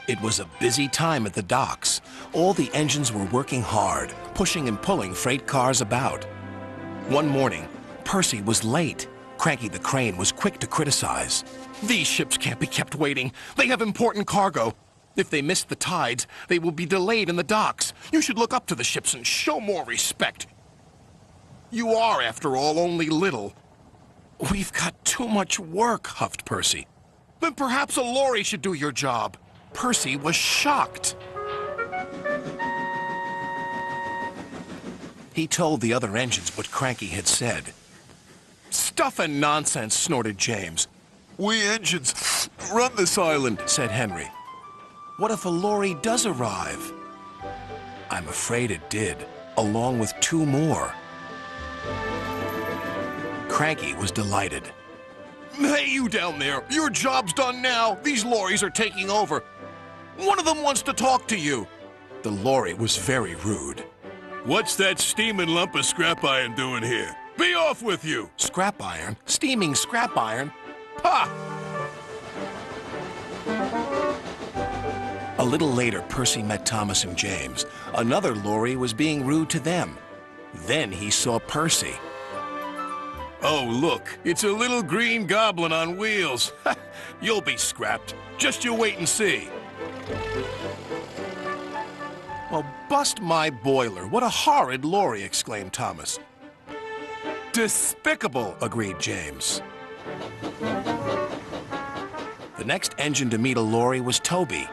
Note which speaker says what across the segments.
Speaker 1: It was a busy time at the docks. All the engines were working hard, pushing and pulling freight cars about. One morning, Percy was late. Cranky the crane was quick to criticize. These ships can't be kept waiting. They have important cargo. If they miss the tides, they will be delayed in the docks. You should look up to the ships and show more respect. You are, after all, only little. We've got too much work, huffed Percy. Then perhaps a lorry should do your job. Percy was shocked. He told the other engines what Cranky had said. Stuff and nonsense, snorted James. We engines run this island, said Henry. What if a lorry does arrive? I'm afraid it did, along with 2 more. Cranky was delighted. Hey, you down there, your job's done now. These lorries are taking over. One of them wants to talk to you. The lorry was very rude. What's that steaming lump of scrap iron doing here? Be off with you! Scrap iron? Steaming scrap iron? Ha! A little later, Percy met Thomas and James. Another lorry was being rude to them. Then he saw Percy. Oh, look, it's a little green goblin on wheels. You'll be scrapped. Just you wait and see. Well, bust my boiler. What a horrid lorry, exclaimed Thomas. Despicable, agreed James. The next engine to meet a lorry was Toby.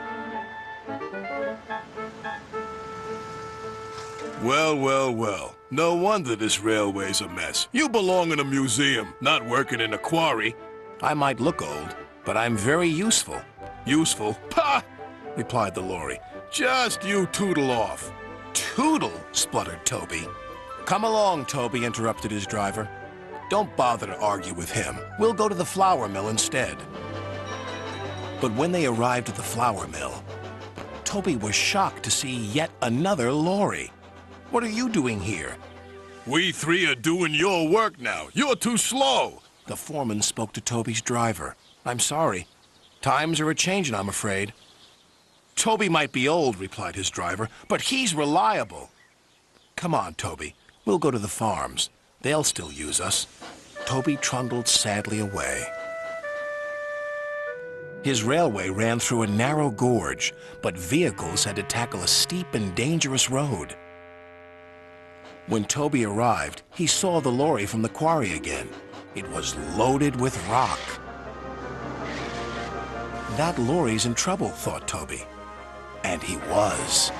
Speaker 1: Well, well, well. No wonder this railway's a mess. You belong in a museum, not working in a quarry. I might look old, but I'm very useful. Useful? Pah! Replied the lorry. Just you tootle off. Tootle? Spluttered Toby. Come along, Toby, interrupted his driver. Don't bother to argue with him. We'll go to the flour mill instead. But when they arrived at the flour mill, Toby was shocked to see yet another lorry. What are you doing here? We 3 are doing your work now. You're too slow. The foreman spoke to Toby's driver. I'm sorry. Times are a-changin', I'm afraid. Toby might be old, replied his driver, but he's reliable. Come on, Toby. We'll go to the farms. They'll still use us. Toby trundled sadly away. His railway ran through a narrow gorge, but vehicles had to tackle a steep and dangerous road. When Toby arrived, he saw the lorry from the quarry again. It was loaded with rock. That lorry's in trouble, thought Toby. And he was.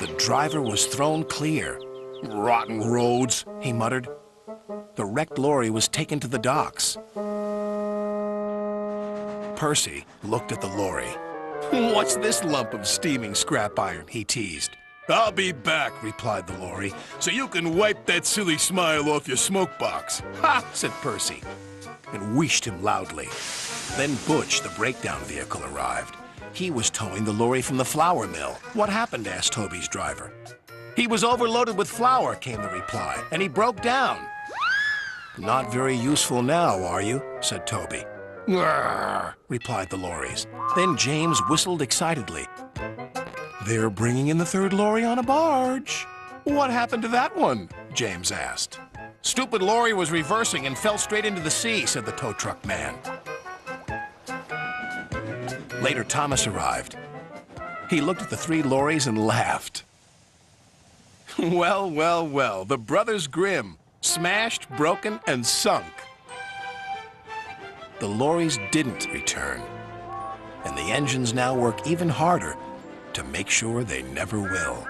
Speaker 1: The driver was thrown clear. Rotten roads, he muttered. The wrecked lorry was taken to the docks. Percy looked at the lorry. What's this lump of steaming scrap iron? He teased. I'll be back, replied the lorry, so you can wipe that silly smile off your smoke box. Ha, said Percy, and wheeshed him loudly. Then Butch, the breakdown vehicle, arrived. He was towing the lorry from the flour mill. What happened? Asked Toby's driver. He was overloaded with flour, came the reply, and he broke down. Not very useful now, are you? Said Toby. Grrr, replied the lorries. Then James whistled excitedly. They're bringing in the 3rd lorry on a barge. What happened to that one? James asked. Stupid lorry was reversing and fell straight into the sea, said the tow truck man. Later, Thomas arrived. He looked at the 3 lorries and laughed. Well, well, well, the Brothers Grimm, smashed, broken, and sunk. The lorries didn't return, and the engines now work even harder to make sure they never will.